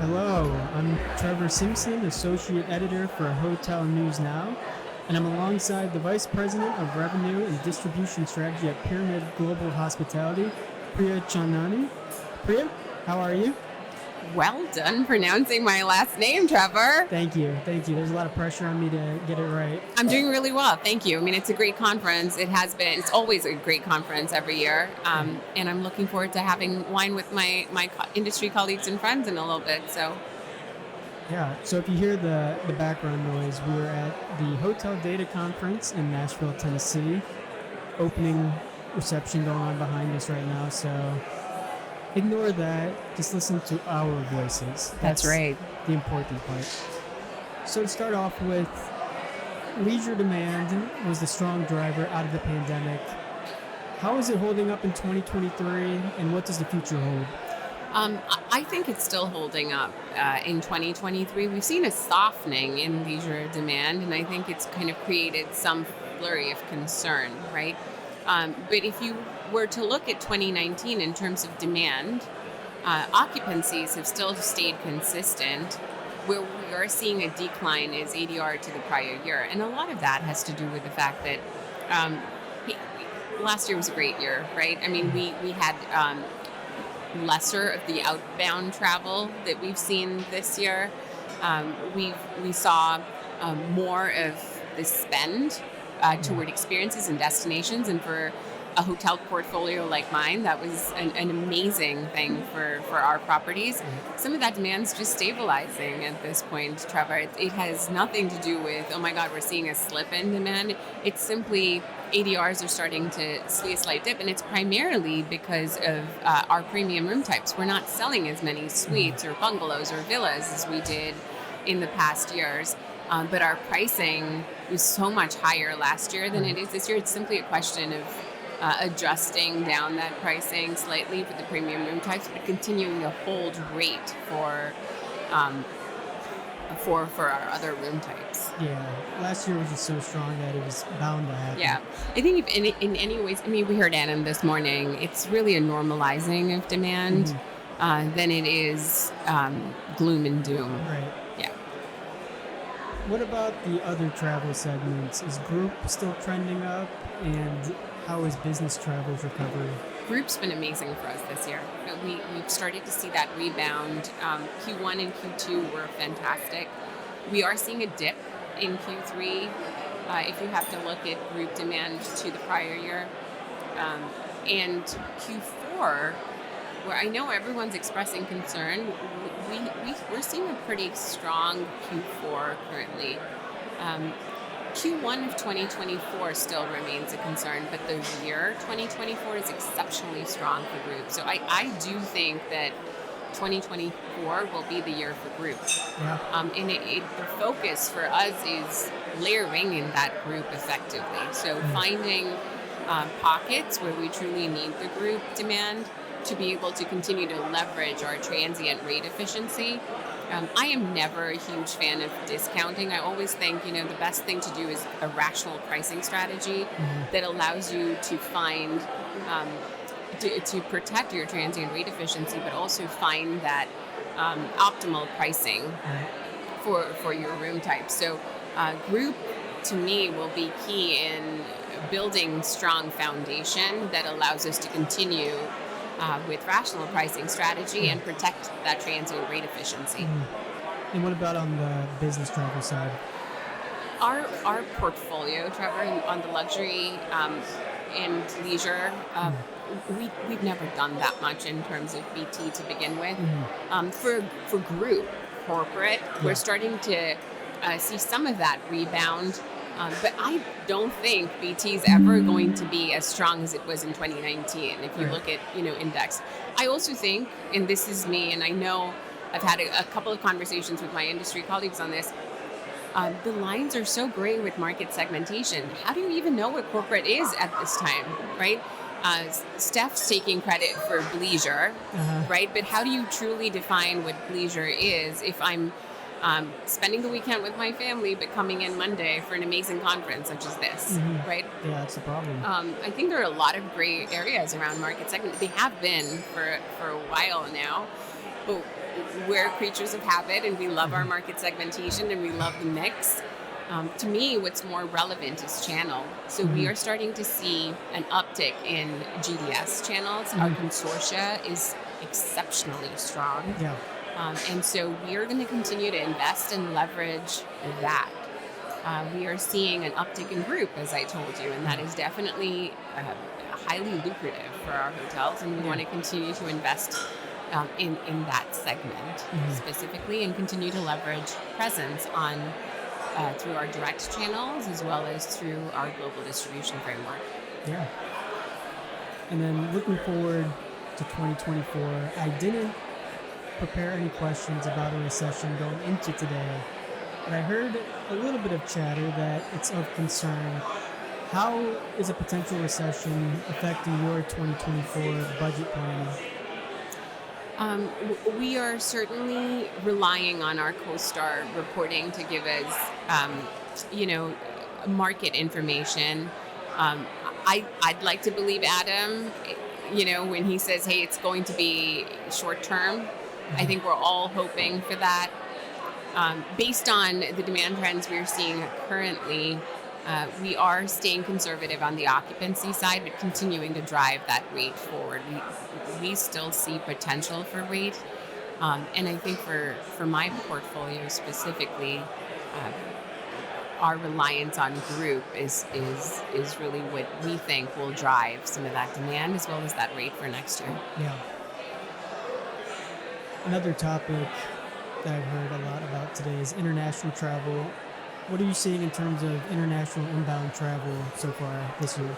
Hello, I'm Trevor Simpson, Associate Editor for Hotel News Now, and I'm alongside the Vice President of Revenue and Distribution Strategy at Pyramid Global Hospitality, Priya Chandnani. Priya, how are you? Well done pronouncing my last name, Trevor. Thank you. There's a lot of pressure on me to get it right. I'm doing really well, thank you. I mean, it's a great conference. It's always a great conference every year. And I'm looking forward to having wine with my industry colleagues and friends in a little bit. So, Yeah, so if you hear the background noise, we're at the Hotel Data Conference in Nashville, Tennessee. Opening reception going on behind us right now, so ignore that. Just listen to our voices. That's right. The important part. So to start off with, leisure demand was the strong driver out of the pandemic. How is it holding up in 2023, and what does the future hold? I think it's still holding up in 2023. We've seen a softening in leisure demand, and I think it's kind of created some flurry of concern, right? But if you were to look at 2019 in terms of demand, occupancies have still stayed consistent. Where we are seeing a decline is ADR to the prior year. And a lot of that has to do with the fact that last year was a great year, right? I mean, we had lesser of the outbound travel that we've seen this year. We saw more of the spend toward experiences and destinations, and for a hotel portfolio like mine, that was an amazing thing for our properties. Some of that demand's just stabilizing at this point, Trevor. It has nothing to do with, oh my God, we're seeing a slip in demand. It's simply ADRs are starting to see a slight dip, and it's primarily because of our premium room types. We're not selling as many suites or bungalows or villas as we did in the past years. But our pricing was so much higher last year than it is this year. It's simply a question of adjusting down that pricing slightly for the premium room types, but continuing to hold rate for our other room types. Yeah, last year was just so strong that it was bound to happen. Yeah, I think if in any ways, I mean, we heard Adam this morning, it's really a normalizing of demand than it is gloom and doom. Right. Yeah. What about the other travel segments? Is group still trending up, and how is business travel's recovery? Group's been amazing for us this year. We've started to see that rebound. Q1 and Q2 were fantastic. We are seeing a dip in Q3 if you have to look at group demand to the prior year. And Q4, where I know everyone's expressing concern, we're seeing a pretty strong Q4 currently. Q1 of 2024 still remains a concern, but the year 2024 is exceptionally strong for group. So I do think that 2024 will be the year for group. Yeah. And the focus for us is layering in that group effectively. So finding pockets where we truly need the group demand to be able to continue to leverage our transient rate efficiency. I am never a huge fan of discounting. I always think, the best thing to do is a rational pricing strategy that allows you to find, to protect your transient rate efficiency, but also find that optimal pricing for your room type. So group, to me, will be key in building strong foundation that allows us to continue with rational pricing strategy and protect that transient rate efficiency. And what about on the business travel side? Our portfolio, Trevor, on the luxury and leisure, we've never done that much in terms of BT to begin with. For group, corporate, we're starting to see some of that rebound. But I don't think BT is ever going to be as strong as it was in 2019. If you look at, index, I also think, and this is me, and I know I've had a couple of conversations with my industry colleagues on this. The lines are so gray with market segmentation. How do you even know what corporate is at this time, right? Steph's taking credit for bleisure, right? But how do you truly define what bleisure is if I'm spending the weekend with my family, but coming in Monday for an amazing conference such as this, right? Yeah, that's the problem. I think there are a lot of gray areas around market segment. They have been for a while now, but we're creatures of habit, and we love our market segmentation, and we love the mix. To me, what's more relevant is channel. So we are starting to see an uptick in GDS channels. Our consortia is exceptionally strong. Yeah. And so we are going to continue to invest and leverage that. We are seeing an uptick in group, as I told you, and that is definitely highly lucrative for our hotels, and we want to continue to invest in that segment specifically, and continue to leverage presence on through our direct channels as well as through our global distribution framework. Yeah. And then looking forward to 2024, I didn't prepare any questions about a recession going into today, but I heard a little bit of chatter that it's of concern. How is a potential recession affecting your 2024 budget planning? We are certainly relying on our CoStar reporting to give us, market information. I'd like to believe Adam, when he says, hey, it's going to be short term. I think we're all hoping for that. Based on the demand trends we're seeing currently, we are staying conservative on the occupancy side, but continuing to drive that rate forward. We still see potential for rate. And I think for my portfolio specifically, our reliance on group is really what we think will drive some of that demand as well as that rate for next year. Yeah. Another topic that I've heard a lot about today is international travel. What are you seeing in terms of international inbound travel so far this year?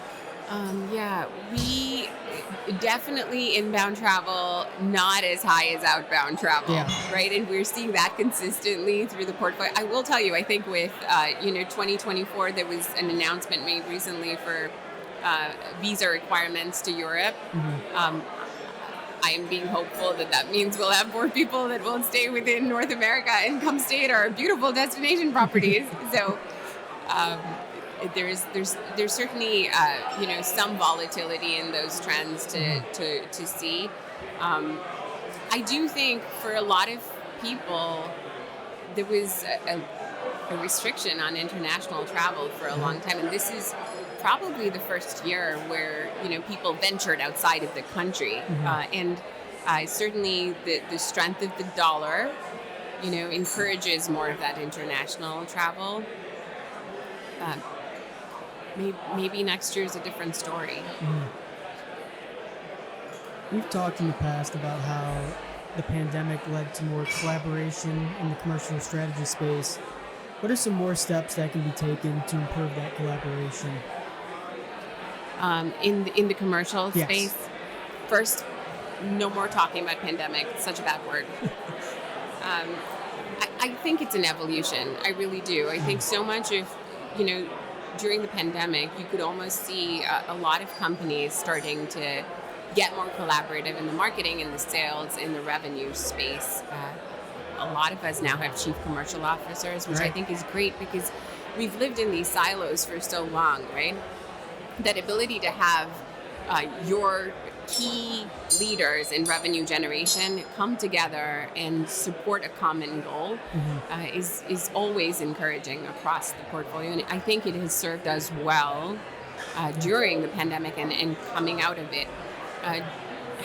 We definitely inbound travel, not as high as outbound travel, right? And we're seeing that consistently through the portfolio. I will tell you, I think with 2024, there was an announcement made recently for visa requirements to Europe. I am being hopeful that means we'll have more people that will stay within North America and come stay at our beautiful destination properties. So there's certainly some volatility in those trends to see. I do think for a lot of people there was a restriction on international travel for a long time, and this is probably the first year where people ventured outside of the country, and certainly the strength of the dollar encourages more of that international travel. Maybe next year is a different story. We've talked in the past about how the pandemic led to more collaboration in the commercial strategy space. What are some more steps that can be taken to improve that collaboration? In the commercial space, first, no more talking about pandemic. It's such a bad word. I think it's an evolution. I really do. I think so much of, during the pandemic, you could almost see a lot of companies starting to get more collaborative in the marketing and the sales in the revenue space. A lot of us now have chief commercial officers, which I think is great because we've lived in these silos for so long, right? That ability to have your key leaders in revenue generation come together and support a common goal is always encouraging across the portfolio. And I think it has served us well during the pandemic and coming out of it.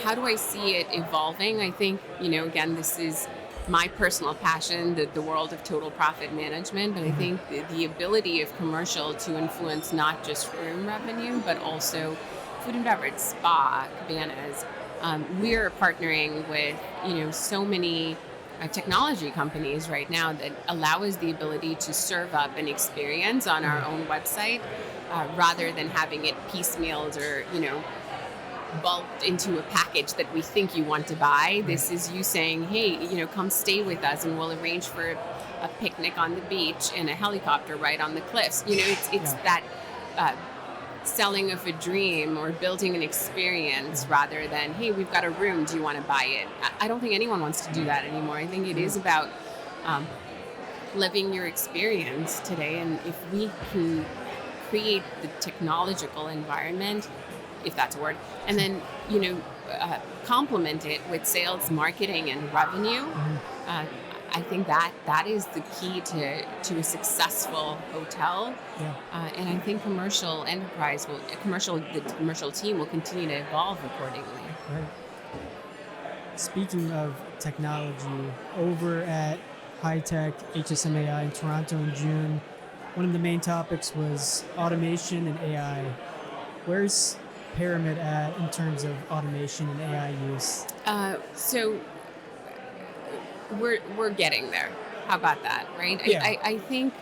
How do I see it evolving? I think, again, this is my personal passion, the world of total profit management, but I think the ability of commercial to influence not just room revenue, but also food and beverage, spa, cabanas. We're partnering with, so many technology companies right now that allow us the ability to serve up an experience on our own website rather than having it piecemealed or, bulked into a package that we think you want to buy. This is you saying, hey, come stay with us and we'll arrange for a picnic on the beach and a helicopter ride on the cliffs. It's that selling of a dream or building an experience rather than, hey, we've got a room, do you want to buy it? I don't think anyone wants to do that anymore. I think it is about living your experience today, and if we can create the technological environment if that's a word, and then complement it with sales, marketing, and revenue. Uh, I think that is the key to a successful hotel, Yeah. and I think the commercial team will continue to evolve accordingly. Right. Speaking of technology, over at High Tech HSMAI in Toronto in June, one of the main topics was automation and AI. Where's Pyramid at in terms of automation and AI use? So we're getting there. How about that, right? Yeah. I think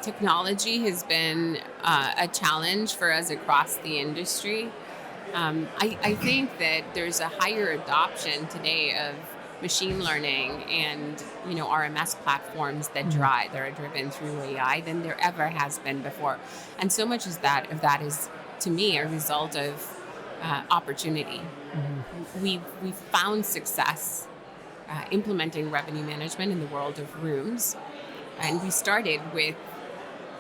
technology has been a challenge for us across the industry. I think that there's a higher adoption today of machine learning and RMS platforms that are driven through AI than there ever has been before, and so much of that is to me a result of opportunity. We've found success implementing revenue management in the world of rooms, and we started with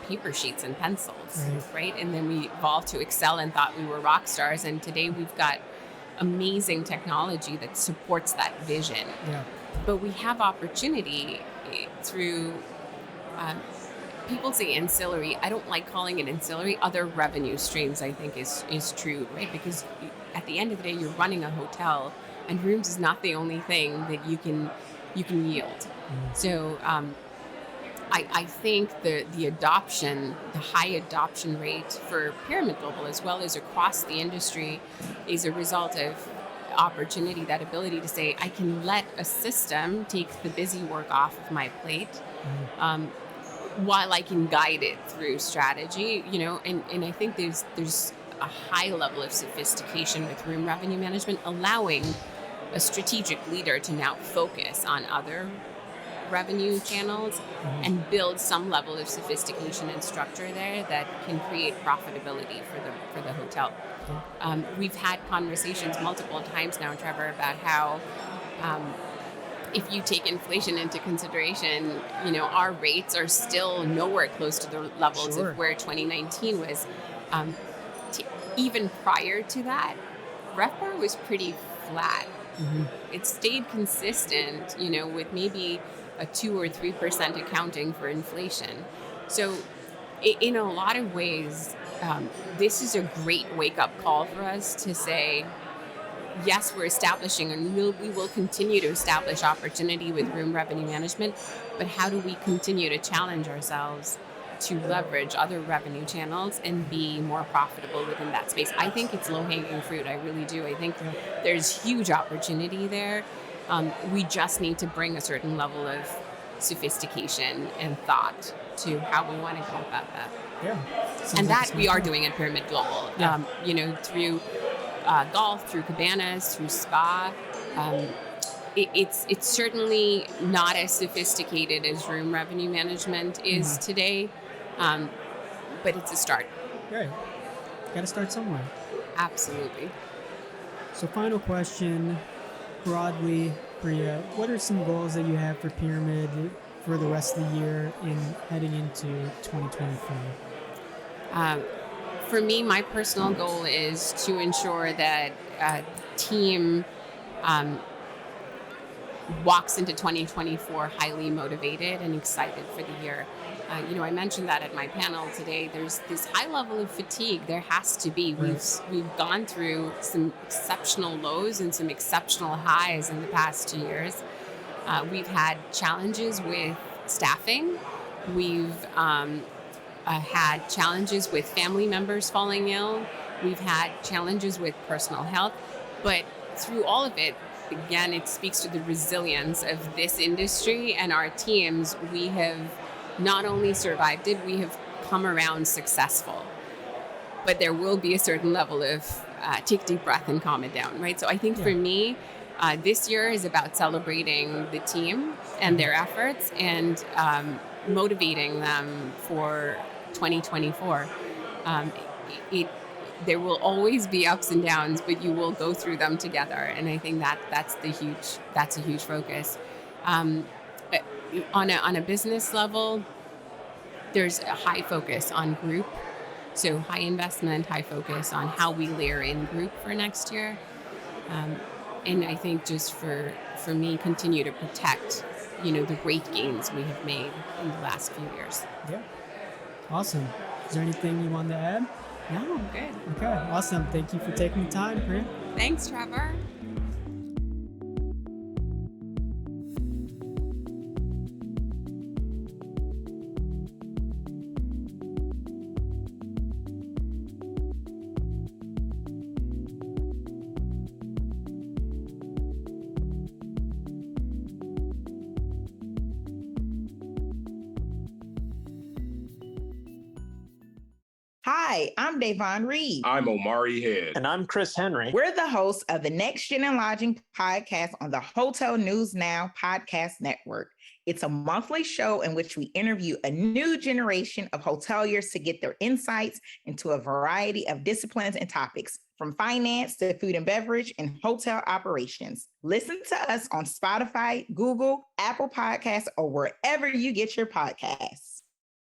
paper sheets and pencils, right? And then we evolved to Excel and thought we were rock stars. And today we've got amazing technology that supports that vision. Yeah. But we have opportunity through, people say ancillary. I don't like calling it ancillary. Other revenue streams, I think, is true, right? Because at the end of the day, you're running a hotel, and rooms is not the only thing that you can yield. So, I think the high adoption rate for Pyramid Global, as well as across the industry, is a result of opportunity, that ability to say, I can let a system take the busy work off of my plate, while I can guide it through strategy, and I think there's a high level of sophistication with room revenue management, allowing a strategic leader to now focus on other revenue channels and build some level of sophistication and structure there that can create profitability for the hotel. We've had conversations multiple times now, Trevor, about how if you take inflation into consideration, our rates are still nowhere close to the levels of where 2019 was. Even prior to that, RevPAR was pretty flat. It stayed consistent, with maybe a 2 or 3% accounting for inflation. So in a lot of ways, this is a great wake-up call for us to say, yes, we're establishing, and we will continue to establish opportunity with room revenue management, but how do we continue to challenge ourselves to leverage other revenue channels and be more profitable within that space? I think it's low-hanging fruit. I really do. I think there's huge opportunity there. We just need to bring a certain level of sophistication and thought to how we want to go about that. Yeah. And that we are doing at Pyramid Global, through golf, through cabanas, through spa. It's certainly not as sophisticated as room revenue management is today, but it's a start. Right. Got to start somewhere. Absolutely. So final question, broadly, Priya, what are some goals that you have for Pyramid for the rest of the year in heading into 2024? For me, my personal goal is to ensure that a team walks into 2024 highly motivated and excited for the year. I mentioned that at my panel today. There's this high level of fatigue. There has to be. We've gone through some exceptional lows and some exceptional highs in the past 2 years. We've had challenges with staffing. We've had challenges with family members falling ill. We've had challenges with personal health. But through all of it, again, it speaks to the resilience of this industry and our teams. We have not only survived it, we have come around successful. But there will be a certain level of take a deep breath and calm it down, right? So I think for me, this year is about celebrating the team and their efforts and motivating them for 2024. There will always be ups and downs, but you will go through them together, and I think that's a huge focus. On a business level, there's a high focus on group So high investment, high focus on how we layer in group for next year. Um, and I think just for me, continue to protect, the great gains we have made in the last few years. Yeah. Awesome. Is there anything you wanted to add? No, I'm good. Okay. Awesome. Thank you for taking the time, Priya. Thanks, Trevor. Hi, I'm Davon Reed. I'm Omari Head. And I'm Chris Henry. We're the hosts of the Next Gen and Lodging podcast on the Hotel News Now podcast network. It's a monthly show in which we interview a new generation of hoteliers to get their insights into a variety of disciplines and topics, from finance to food and beverage and hotel operations. Listen to us on Spotify, Google, Apple Podcasts, or wherever you get your podcasts.